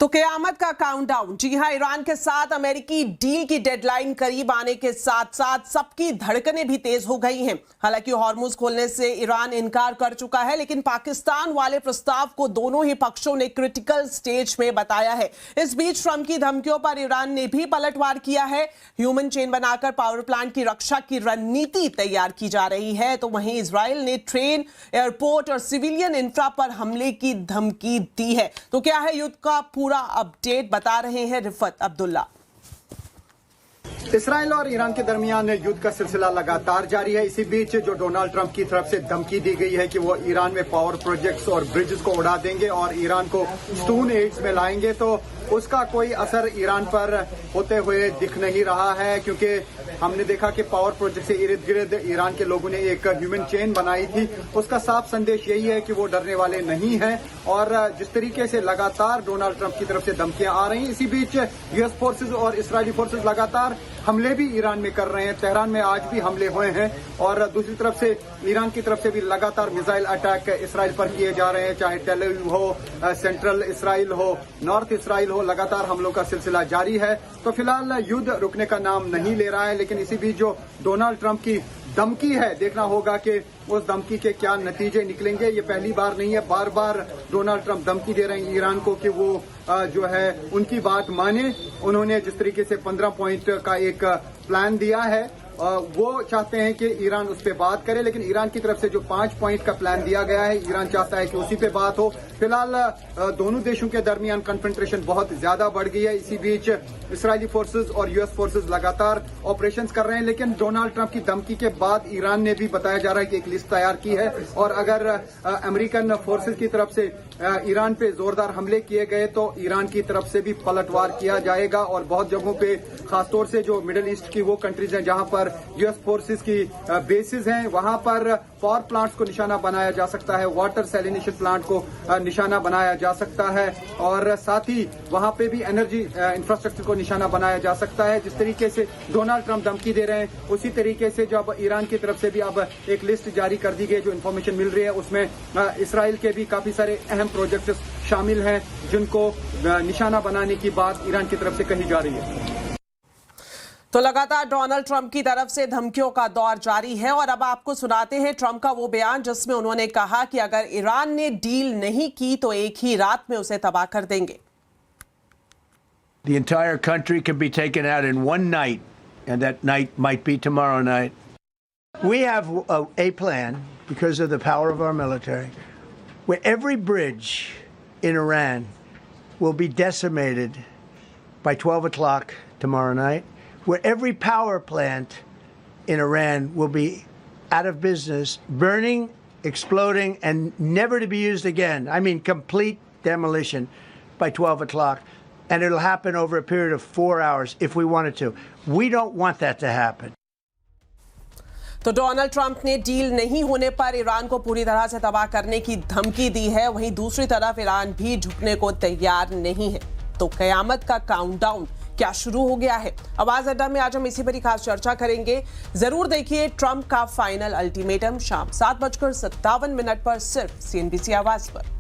तो क़यामत का काउंटडाउन। जी हां, ईरान के साथ अमेरिकी डील की डेडलाइन करीब आने के साथ साथ सबकी धड़कनें भी तेज हो गई हैं। हालांकि हॉर्मुज खोलने से ईरान इनकार कर चुका है, लेकिन पाकिस्तान वाले प्रस्ताव को दोनों ही पक्षों ने क्रिटिकल स्टेज में बताया है। इस बीच ट्रंप की धमकियों पर ईरान ने भी पलटवार किया है। ह्यूमन चेन बनाकर पावर प्लांट की रक्षा की रणनीति तैयार की जा रही है, तो वहीं इजराइल ने ट्रेन, एयरपोर्ट और सिविलियन इंफ्रा पर हमले की धमकी दी है। तो क्या है युद्ध का पूरा अपडेट, बता रहे हैं रिफत अब्दुल्ला। इसराइल और ईरान के दरमियान युद्ध का सिलसिला लगातार जारी है। इसी बीच जो डोनाल्ड ट्रंप की तरफ से धमकी दी गई है कि वो ईरान में पावर प्रोजेक्ट्स और ब्रिजेस को उड़ा देंगे और ईरान को स्टोन एज में लाएंगे, तो उसका कोई असर ईरान पर होते हुए दिख नहीं रहा है, क्योंकि हमने देखा कि पावर प्रोजेक्ट से इर्द गिर्द ईरान के लोगों ने एक ह्यूमन चेन बनाई थी। उसका साफ संदेश यही है कि वो डरने वाले नहीं हैं। और जिस तरीके से लगातार डोनाल्ड ट्रंप की तरफ से धमकियां आ रही हैं, इसी बीच यूएस फोर्सेज और इजरायली फोर्सेज लगातार हमले भी ईरान में कर रहे हैं। तेहरान में आज भी हमले हुए हैं और दूसरी तरफ से ईरान की तरफ से भी लगातार मिसाइल अटैक इसराइल पर किए जा रहे हैं, चाहे टेल अवीव हो, सेंट्रल इसराइल हो, नॉर्थ इसराइल हो, लगातार हमलों का सिलसिला जारी है। तो फिलहाल युद्ध रुकने का नाम नहीं ले रहा है, लेकिन इसी बीच जो डोनाल्ड ट्रंप की धमकी है, देखना होगा कि उस धमकी के क्या नतीजे निकलेंगे। ये पहली बार नहीं है, बार बार डोनाल्ड ट्रंप धमकी दे रहे हैं ईरान को कि वो जो है उनकी बात माने। उन्होंने जिस तरीके से 15 पॉइंट का एक प्लान दिया है, वो चाहते हैं कि ईरान उस पर बात करे, लेकिन ईरान की तरफ से जो 5 पॉइंट का प्लान दिया गया है, ईरान चाहता है कि उसी पे बात हो। फिलहाल दोनों देशों के दरमियान कन्फ्रंटेशन बहुत ज्यादा बढ़ गई है। इसी बीच इजरायली फोर्सेज और यूएस फोर्सेज लगातार ऑपरेशंस कर रहे हैं, लेकिन डोनाल्ड ट्रंप की धमकी के बाद ईरान ने भी बताया जा रहा है कि एक लिस्ट तैयार की है, और अगर अमेरिकन फोर्सेज की तरफ से ईरान पे जोरदार हमले किए गए तो ईरान की तरफ से भी पलटवार किया जाएगा। और बहुत जगहों पे, खासतौर से जो मिडिल ईस्ट की वो कंट्रीज हैं जहां पर यूएस फोर्सेज की बेसिस हैं, वहां पर पावर प्लांट्स को निशाना बनाया जा सकता है, वाटर सैलिनेशन प्लांट को निशाना बनाया जा सकता है, और साथ ही वहां पे भी एनर्जी इंफ्रास्ट्रक्चर को निशाना बनाया जा सकता है। जिस तरीके से डोनाल्ड ट्रंप धमकी दे रहे हैं, उसी तरीके से जो अब ईरान की तरफ से भी अब एक लिस्ट जारी कर दी गई, जो इन्फॉर्मेशन मिल रही है उसमें इसराइल के भी काफी सारे अहम प्रोजेक्ट्स शामिल हैं, जिनको निशाना बनाने की बात ईरान की तरफ से कही जा रही है। तो लगातार डोनाल्ड ट्रंप की तरफ से धमकियों का दौर जारी है, और अब आपको सुनाते हैं ट्रंप का वो बयान जिसमें उन्होंने कहा कि अगर ईरान ने डील नहीं की तो एक ही रात में उसे तबाह कर देंगे। The entire country can be taken out in one night, and that night might be tomorrow night. We have a plan, because of the power of our military, where every bridge in Iran will be decimated by 12 o'clock tomorrow night, where every power plant in Iran will be out of business, burning, exploding, and never to be used again. I mean, complete demolition by 12 o'clock. And it'll happen over a period of 4 hours if we wanted to. We don't want that to happen. तो Donald Trump ने deal नहीं होने पर Iran को पूरी तरह से तबाह करने की धमकी दी है। वहीं दूसरी तरफ ईरान भी झुकने को तैयार नहीं है। तो क़यामत का काउंटडाउन क्या शुरू हो गया है? आवाज अड्डा में आज हम इसी पर ही खास चर्चा करेंगे। जरूर देखिए ट्रंप का फाइनल अल्टीमेटम शाम 7:57 पर सिर्फ CNBC आवाज पर।